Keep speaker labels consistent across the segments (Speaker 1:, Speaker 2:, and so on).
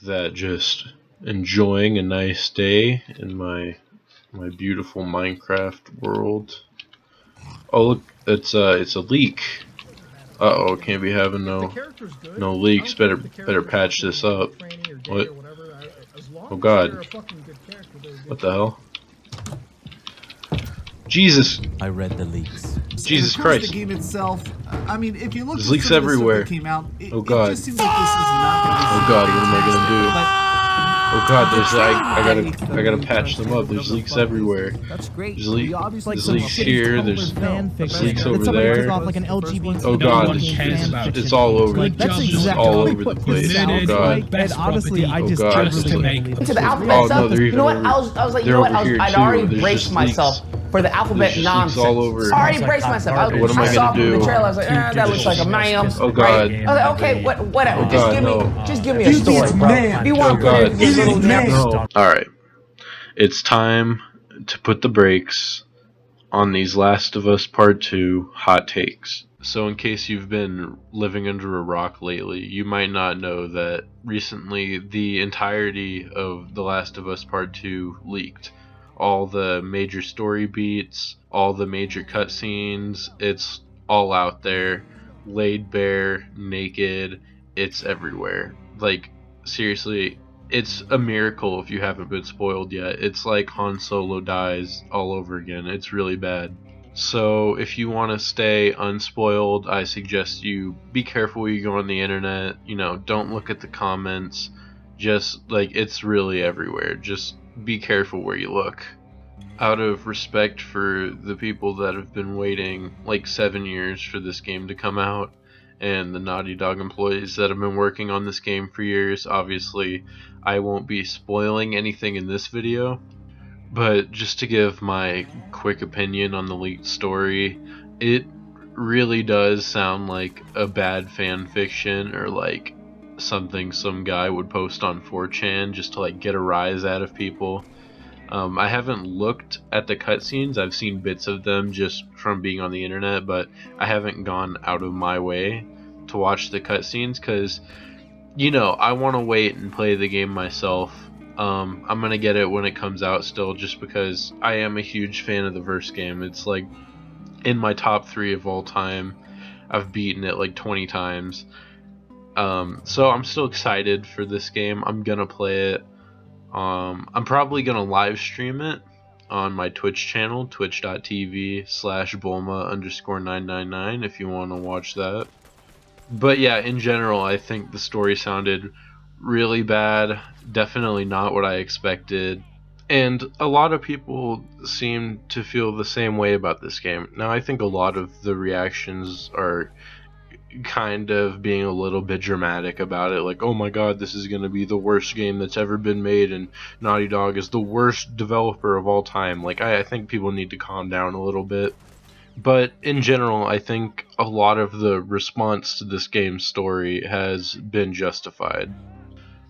Speaker 1: that just enjoying a nice day in my beautiful Minecraft world. Oh look, it's a leak. Uh-oh, can't be having no leaks. Better patch this up. What? Oh god. What the hell? Jesus.
Speaker 2: I read the leaks.
Speaker 1: Jesus Christ.
Speaker 3: The game itself, I mean, if you look
Speaker 1: There's
Speaker 3: at
Speaker 1: leaks
Speaker 3: some of the
Speaker 1: everywhere.
Speaker 3: stuff that came out,
Speaker 1: Oh god.
Speaker 3: it just seems like this is not going to be.
Speaker 1: Oh god, what am I gonna do? Oh god, I gotta patch them up. There's leaks everywhere.
Speaker 2: That's great.
Speaker 1: There's leaks here. There's leaks over
Speaker 4: that
Speaker 1: there.
Speaker 4: took off like an LGBT.
Speaker 1: Oh god,
Speaker 4: fan
Speaker 1: it's all over.
Speaker 4: Like, that's
Speaker 1: It's just
Speaker 4: exactly
Speaker 1: all
Speaker 4: what
Speaker 1: over the
Speaker 4: it
Speaker 1: place.
Speaker 4: sounds
Speaker 1: Oh god.
Speaker 4: like, and honestly, I
Speaker 1: Oh
Speaker 4: just
Speaker 1: god.
Speaker 4: really wouldn't believe it.
Speaker 5: To the alphabet
Speaker 1: Oh
Speaker 5: stuff.
Speaker 1: no, they're
Speaker 5: You know what?
Speaker 1: even
Speaker 5: I was like, you
Speaker 1: they're
Speaker 5: know what?
Speaker 1: over here
Speaker 5: I'd
Speaker 1: too.
Speaker 5: already
Speaker 1: There's
Speaker 5: braced
Speaker 1: just
Speaker 5: myself for the alphabet
Speaker 1: There's just
Speaker 5: nonsense.
Speaker 1: leaks all over.
Speaker 5: I already braced myself.
Speaker 1: What am I
Speaker 5: saw
Speaker 1: gonna
Speaker 5: it in
Speaker 1: do?
Speaker 5: the trailer. I was like, that looks like a man.
Speaker 1: Oh god.
Speaker 5: Right? I was like, okay, whatever.
Speaker 1: Oh god,
Speaker 5: just give me a story, bro. If you want to put in this little
Speaker 1: no. Alright. It's time to put the brakes on these Last of Us Part 2 hot takes. So in case you've been living under a rock lately, you might not know that recently the entirety of The Last of Us Part 2 leaked. All the major story beats, all the major cutscenes, it's all out there, laid bare, naked, it's everywhere. Like, seriously, it's a miracle if you haven't been spoiled yet. It's like Han Solo dies all over again. It's really bad. So if you want to stay unspoiled, I suggest you be careful where you go on the internet. You know, don't look at the comments. Just, like, it's really everywhere. Just be careful where you look. Out of respect for the people that have been waiting like 7 years for this game to come out, and the Naughty Dog employees that have been working on this game for years, obviously I won't be spoiling anything in this video, but just to give my quick opinion on the leaked story, it really does sound like a bad fan fiction, or like something some guy would post on 4chan just to like get a rise out of people. I haven't looked at the cutscenes. I've seen bits of them just from being on the internet, but I haven't gone out of my way to watch the cutscenes because, you know, I want to wait and play the game myself. I'm gonna get it when it comes out still, just because I am a huge fan of the first game. It's like in my top 3 of all time. I've beaten it like 20 times. So I'm still excited for this game. I'm gonna play it. I'm probably gonna live stream it on my Twitch channel, twitch.tv/Bulma_999 if you want to watch that. But yeah, in general, I think the story sounded really bad. Definitely not what I expected. And a lot of people seem to feel the same way about this game. Now, I think a lot of the reactions are kind of being a little bit dramatic about it, like, oh my god, this is going to be the worst game that's ever been made, and Naughty Dog is the worst developer of all time. Like, I think people need to calm down a little bit. But in general, I think a lot of the response to this game's story has been justified.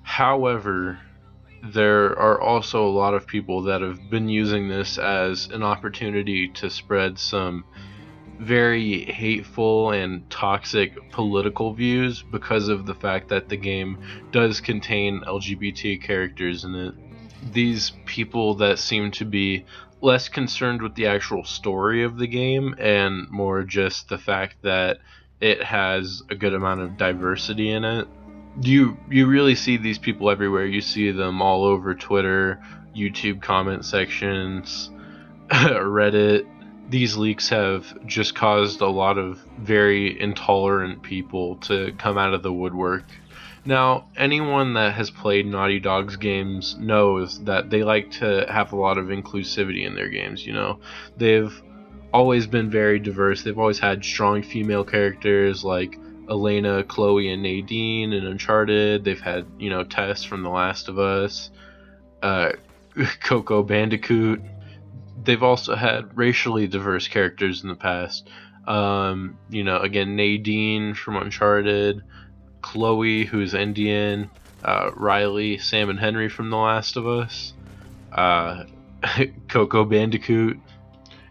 Speaker 1: However, there are also a lot of people that have been using this as an opportunity to spread some very hateful and toxic political views because of the fact that the game does contain LGBT characters in it. These people that seem to be less concerned with the actual story of the game and more just the fact that it has a good amount of diversity in it. You really see these people everywhere. You see them all over Twitter, YouTube comment sections, Reddit. These leaks have just caused a lot of very intolerant people to come out of the woodwork. Now, anyone that has played Naughty Dog's games knows that they like to have a lot of inclusivity in their games, you know. They've always been very diverse. They've always had strong female characters like Elena, Chloe, and Nadine in Uncharted. They've had, you know, Tess from The Last of Us, Coco Bandicoot. They've also had racially diverse characters in the past. You know, again, Nadine from Uncharted, Chloe, who's Indian, Riley, Sam, and Henry from The Last of Us, Coco Bandicoot.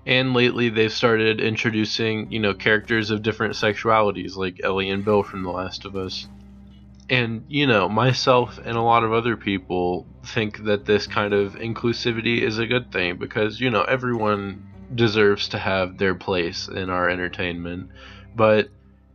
Speaker 1: And lately they've started introducing, you know, characters of different sexualities, like Ellie and Bill from The Last of Us. And, you know, myself and a lot of other people think that this kind of inclusivity is a good thing because, you know, everyone deserves to have their place in our entertainment. But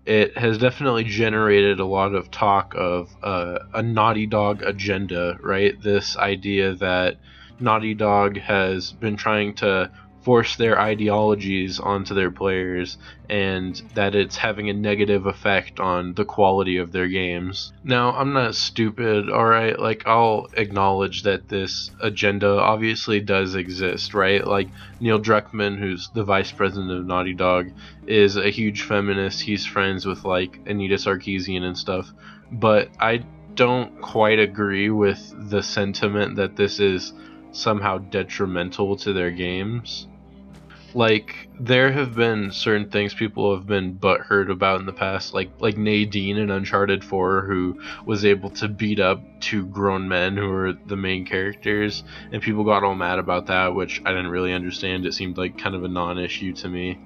Speaker 1: it has definitely generated a lot of talk of a Naughty Dog agenda, right? This idea that Naughty Dog has been trying to force their ideologies onto their players and that it's having a negative effect on the quality of their games. Now, I'm not stupid, alright? Like, I'll acknowledge that this agenda obviously does exist, right? Like, Neil Druckmann, who's the vice president of Naughty Dog, is a huge feminist. He's friends with, like, Anita Sarkeesian and stuff. But I don't quite agree with the sentiment that this is somehow detrimental to their games. Like, there have been certain things people have been butthurt about in the past, like Nadine in Uncharted 4, who was able to beat up two grown men who were the main characters, and people got all mad about that, which I didn't really understand. It seemed like kind of a non-issue to me.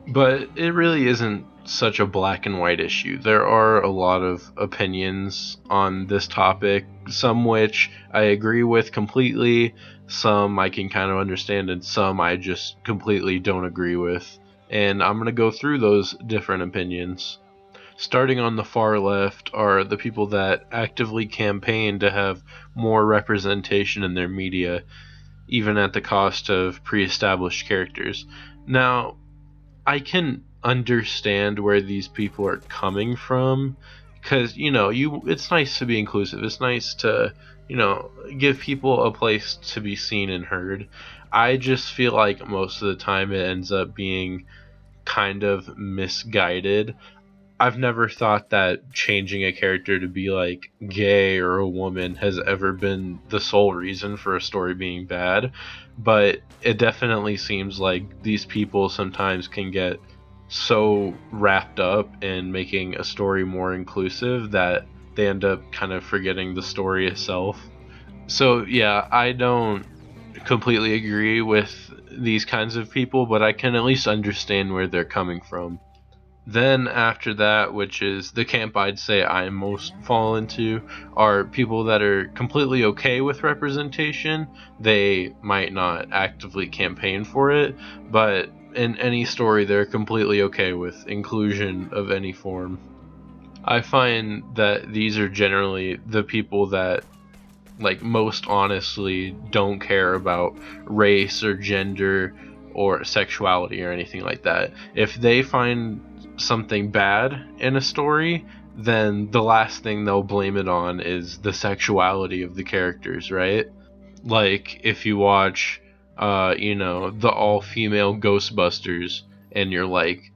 Speaker 1: But it really isn't such a black and white issue. There are a lot of opinions on this topic, some which I agree with completely, some I can kind of understand, and some I just completely don't agree with. And I'm going to go through those different opinions. Starting on the far left are the people that actively campaign to have more representation in their media, even at the cost of pre-established characters. Now, I can understand where these people are coming from, because, you know, it's nice to be inclusive. It's nice to, you know, give people a place to be seen and heard. I just feel like most of the time it ends up being kind of misguided. I've never thought that changing a character to be like gay or a woman has ever been the sole reason for a story being bad, but it definitely seems like these people sometimes can get so wrapped up in making a story more inclusive that they end up kind of forgetting the story itself. So yeah, I don't completely agree with these kinds of people, but I can at least understand where they're coming from. Then after that, which is the camp I'd say I most fall into, are people that are completely okay with representation. They might not actively campaign for it, but in any story they're completely okay with inclusion of any form. I find that these are generally the people that, like, most honestly don't care about race or gender or sexuality or anything like that. If they find something bad in a story, then the last thing they'll blame it on is the sexuality of the characters, right? Like, if you watch, you know, the all-female Ghostbusters, and you're like,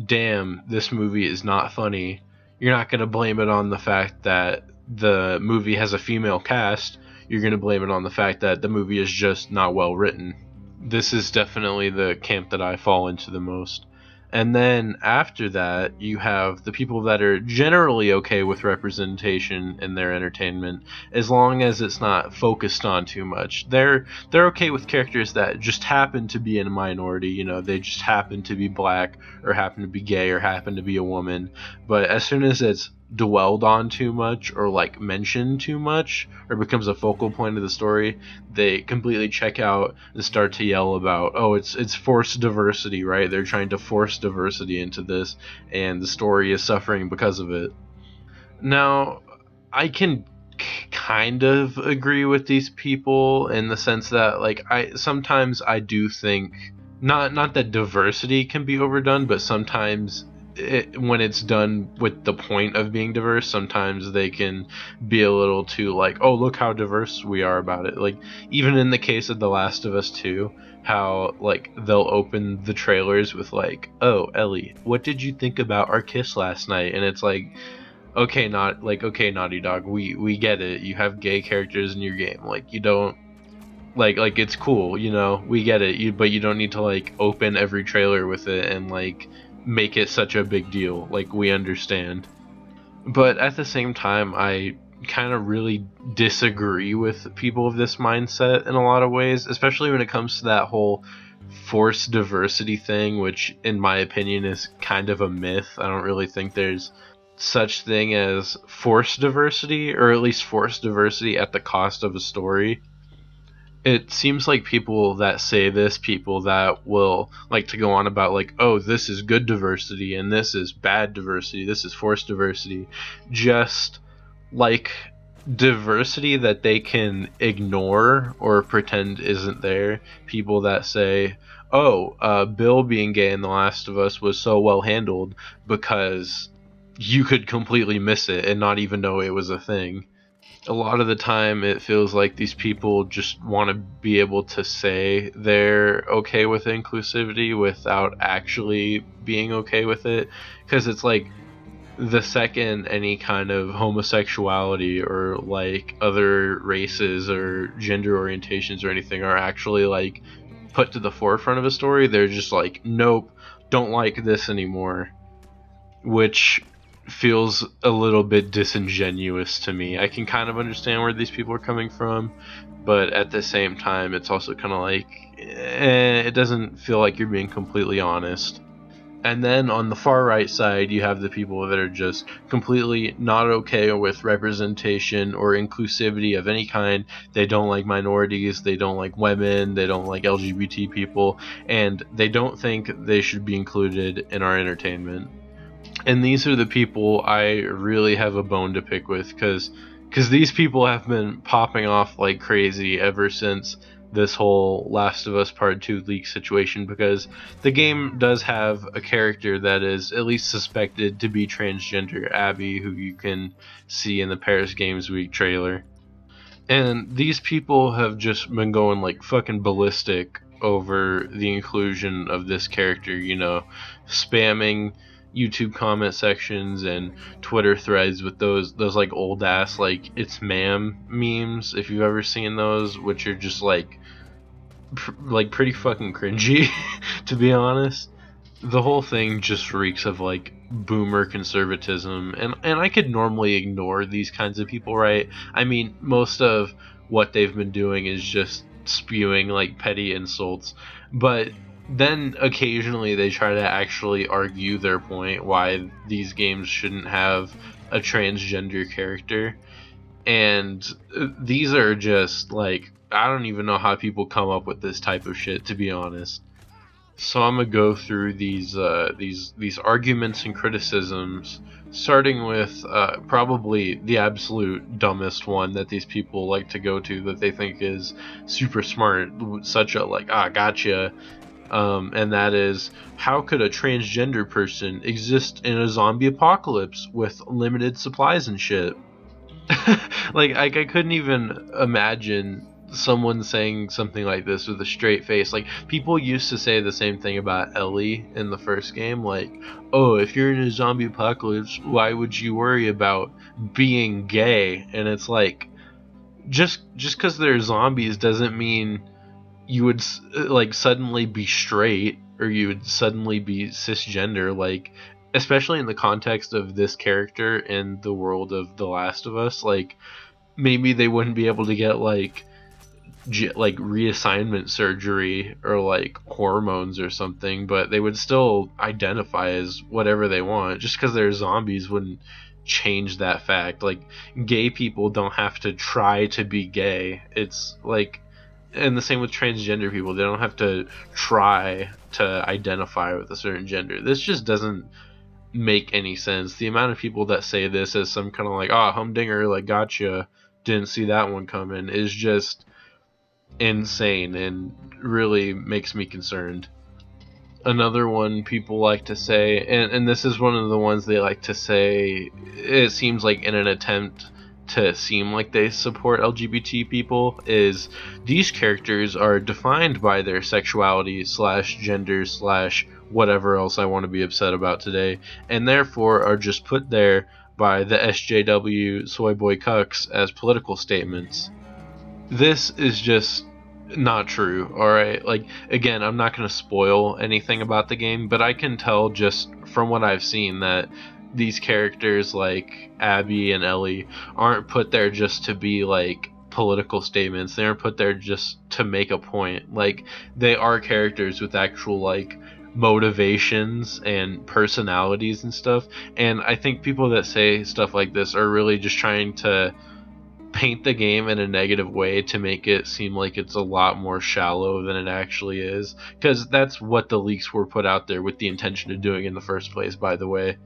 Speaker 1: damn, this movie is not funny, you're not going to blame it on the fact that the movie has a female cast. You're going to blame it on the fact that the movie is just not well written. This is definitely the camp that I fall into the most. And then after that, you have the people that are generally okay with representation in their entertainment, as long as it's not focused on too much. They're okay with characters that just happen to be in a minority, you know, they just happen to be black, or happen to be gay, or happen to be a woman. But as soon as it's dwelled on too much, or like mentioned too much, or becomes a focal point of the story, they completely check out and start to yell about, oh, it's forced diversity, right? They're trying to force diversity into this, and the story is suffering because of it. Now, I can kind of agree with these people in the sense that, like, sometimes I do think not that diversity can be overdone, but sometimes when it's done with the point of being diverse, sometimes they can be a little too like, oh, look how diverse we are about it. Like, even in the case of The Last of Us 2, how, like, they'll open the trailers with like, oh, Ellie, what did you think about our kiss last night? And it's like, okay, okay, Naughty Dog, we get it. You have gay characters in your game. Like, you don't like it's cool, you know, we get it. But you don't need to like open every trailer with it and like make it such a big deal. Like, we understand. But at the same time, I kind of really disagree with people of this mindset in a lot of ways, especially when it comes to that whole forced diversity thing, which in my opinion is kind of a myth. I don't really think there's such thing as forced diversity, or at least forced diversity at the cost of a story. It seems like people that say this, people that will like to go on about like, oh, this is good diversity and this is bad diversity, this is forced diversity, just like diversity that they can ignore or pretend isn't there. People that say, oh, Bill being gay in The Last of Us was so well handled because you could completely miss it and not even know it was a thing. A lot of the time it feels like these people just want to be able to say they're okay with inclusivity without actually being okay with it, because it's like the second any kind of homosexuality or like other races or gender orientations or anything are actually like put to the forefront of a story, they're just like, nope, don't like this anymore, which feels a little bit disingenuous to me. I can kind of understand where these people are coming from, but at the same time it's also kind of like, it doesn't feel like you're being completely honest. And then on the far right side, you have the people that are just completely not okay with representation or inclusivity of any kind. They don't like minorities, they don't like women, they don't like LGBT people, and they don't think they should be included in our entertainment. And these are the people I really have a bone to pick with, because these people have been popping off like crazy ever since this whole Last of Us Part 2 leak situation, because the game does have a character that is at least suspected to be transgender, Abby, who you can see in the Paris Games Week trailer. And these people have just been going like fucking ballistic over the inclusion of this character, you know, spamming YouTube comment sections and Twitter threads with those like old ass like it's ma'am memes, if you've ever seen those, which are just like pretty fucking cringy to be honest. The whole thing just reeks of like boomer conservatism, and I could normally ignore these kinds of people, right? I mean, most of what they've been doing is just spewing like petty insults, but then occasionally they try to actually argue their point why these games shouldn't have a transgender character. And these are just like, I don't even know how people come up with this type of shit, to be honest. So I'm gonna go through these arguments and criticisms, starting with probably the absolute dumbest one that these people like to go to, that they think is super smart, such a like, gotcha. And that is, how could a transgender person exist in a zombie apocalypse with limited supplies and shit? Like I couldn't even imagine someone saying something like this with a straight face. Like, people used to say the same thing about Ellie in the first game, like, oh, if you're in a zombie apocalypse, why would you worry about being gay? And it's like, just because they're zombies doesn't mean you would like suddenly be straight, or you would suddenly be cisgender. Like, especially in the context of this character in the world of The Last of Us, like, maybe they wouldn't be able to get like reassignment surgery or like hormones or something, but they would still identify as whatever they want. Just because they're zombies wouldn't change that fact. Like, gay people don't have to try to be gay. It's like, and the same with transgender people, they don't have to try to identify with a certain gender. This just doesn't make any sense. The amount of people that say this as some kind of like, humdinger, like, gotcha, didn't see that one coming, is just insane and really makes me concerned. Another one people like to say, and this is one of the ones they like to say, it seems like in an attempt to seem like they support LGBT people, is these characters are defined by their sexuality / gender / whatever else I want to be upset about today, and therefore are just put there by the SJW soy boy cucks as political statements. This is just not true, alright? Like, again, I'm not going to spoil anything about the game, but I can tell just from what I've seen that these characters like Abby and Ellie aren't put there just to be like political statements. They aren't put there just to make a point. Like, they are characters with actual like motivations and personalities and stuff. And I think people that say stuff like this are really just trying to paint the game in a negative way to make it seem like it's a lot more shallow than it actually is, because that's what the leaks were put out there with the intention of doing in the first place, by the way.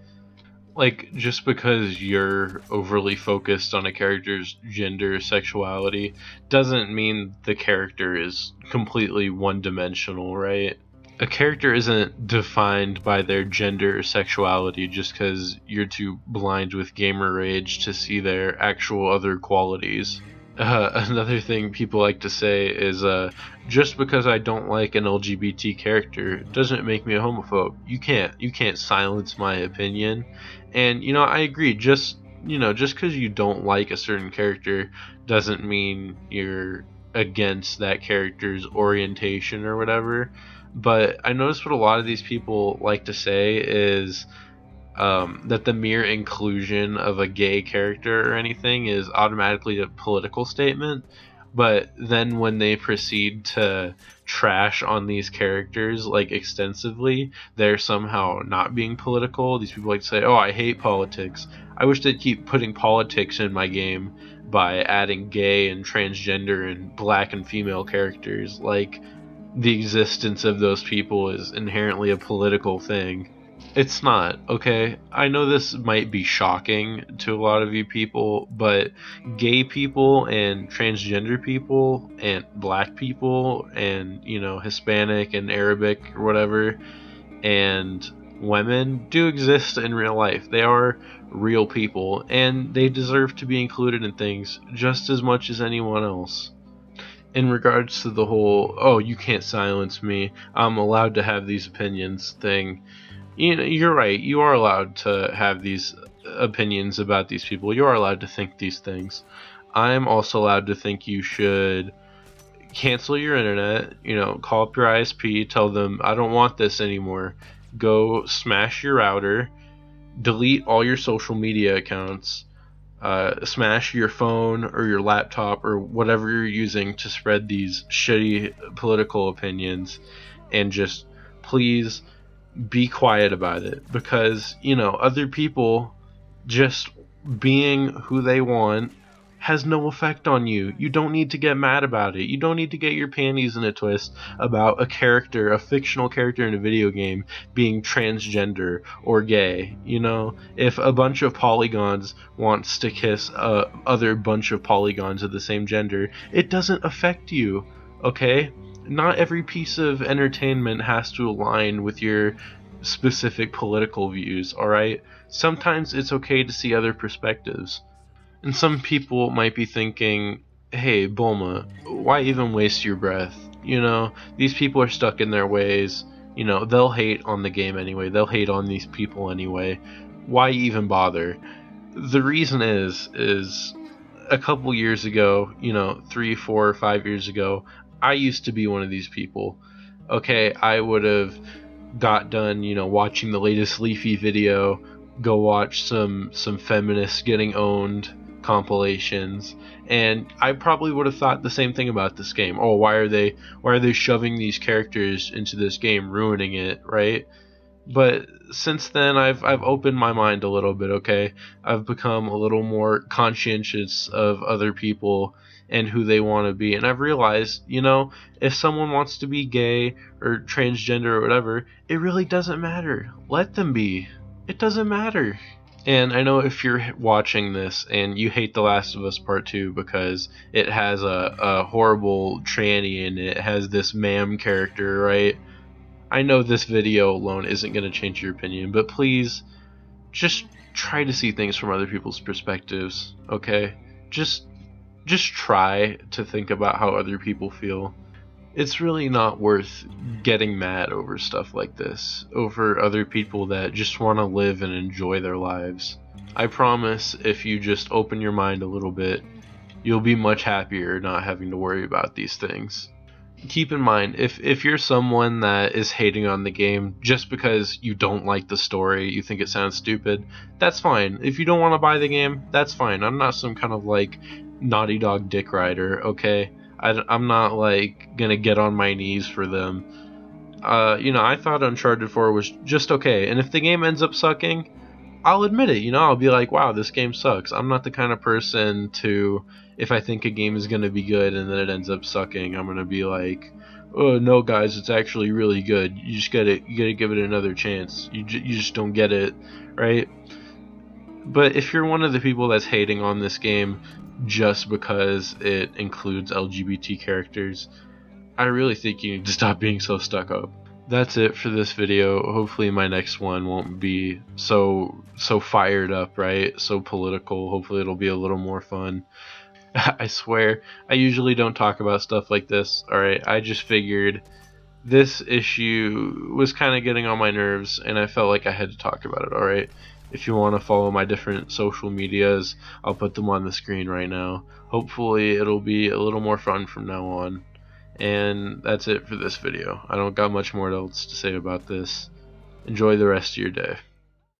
Speaker 1: Like, just because you're overly focused on a character's gender or sexuality doesn't mean the character is completely one-dimensional, right? A character isn't defined by their gender or sexuality just because you're too blind with gamer rage to see their actual other qualities. Another thing people like to say is, just because I don't like an LGBT character doesn't make me a homophobe. You can't silence my opinion. And, I agree, just because you don't like a certain character doesn't mean you're against that character's orientation or whatever. But I notice what a lot of these people like to say is that the mere inclusion of a gay character or anything is automatically a political statement. But then when they proceed to trash on these characters like extensively, they're somehow not being political. These people like to say, "Oh, I hate politics. I wish they'd keep putting politics in my game by adding gay and transgender and black and female characters." Like, the existence of those people is inherently a political thing. It's not, okay? I know this might be shocking to a lot of you people, but gay people and transgender people and black people and, Hispanic and Arabic or whatever, and women do exist in real life. They are real people, and they deserve to be included in things just as much as anyone else. In regards to the whole, "Oh, you can't silence me, I'm allowed to have these opinions" thing, you're right. You are allowed to have these opinions about these people. You are allowed to think these things. I'm also allowed to think you should cancel your internet, call up your ISP, tell them, "I don't want this anymore." Go smash your router, delete all your social media accounts, smash your phone or your laptop or whatever you're using to spread these shitty political opinions, and just please be quiet about it, because other people just being who they want has no effect on you. You don't need to get mad about it. You don't need to get your panties in a twist about a fictional character in a video game being transgender or gay. If a bunch of polygons wants to kiss other bunch of polygons of the same gender, it doesn't affect you, okay? Not every piece of entertainment has to align with your specific political views, alright? Sometimes it's okay to see other perspectives. And some people might be thinking, "Hey, Bulma, why even waste your breath? These people are stuck in their ways. They'll hate on the game anyway. They'll hate on these people anyway. Why even bother?" The reason is a couple years ago, 3, 4, 5 years ago, I used to be one of these people. Okay, I would have got done, watching the latest Leafy video, go watch some feminists getting owned compilations, and I probably would have thought the same thing about this game. "Oh, why are they shoving these characters into this game, ruining it," right? But since then, I've opened my mind a little bit, okay? I've become a little more conscientious of other people and who they want to be, and I've realized, if someone wants to be gay or transgender or whatever, it really doesn't matter. Let them be. It doesn't matter. And I know if you're watching this and you hate The Last of Us Part 2 because it has a horrible tranny in it, has this ma'am character, right? I know this video alone isn't going to change your opinion, but please, just try to see things from other people's perspectives, okay? Just try to think about how other people feel. It's really not worth getting mad over stuff like this, over other people that just want to live and enjoy their lives. I promise, if you just open your mind a little bit, you'll be much happier not having to worry about these things. Keep in mind, if you're someone that is hating on the game just because you don't like the story, you think it sounds stupid, that's fine. If you don't want to buy the game, that's fine. I'm not some kind of Naughty Dog dick rider, okay? I'm not gonna get on my knees for them. You know, I thought Uncharted 4 was just okay, and if the game ends up sucking, I'll admit it. You know, I'll be like, wow, this game sucks. I'm not the kind of person to, if I think a game is going to be good and then it ends up sucking, I'm going to be like, oh no guys, it's actually really good. You just gotta give it another chance. You just don't get it, right? But if you're one of the people that's hating on this game just because it includes LGBT characters, I really think you need to stop being so stuck up. That's it for this video. Hopefully my next one won't be so fired up, right? So political. Hopefully it'll be a little more fun. I swear, I usually don't talk about stuff like this, alright? I just figured this issue was kind of getting on my nerves, and I felt like I had to talk about it, alright? If you want to follow my different social medias, I'll put them on the screen right now. Hopefully it'll be a little more fun from now on. And that's it for this video. I don't got much more else to say about this. Enjoy the rest of your day.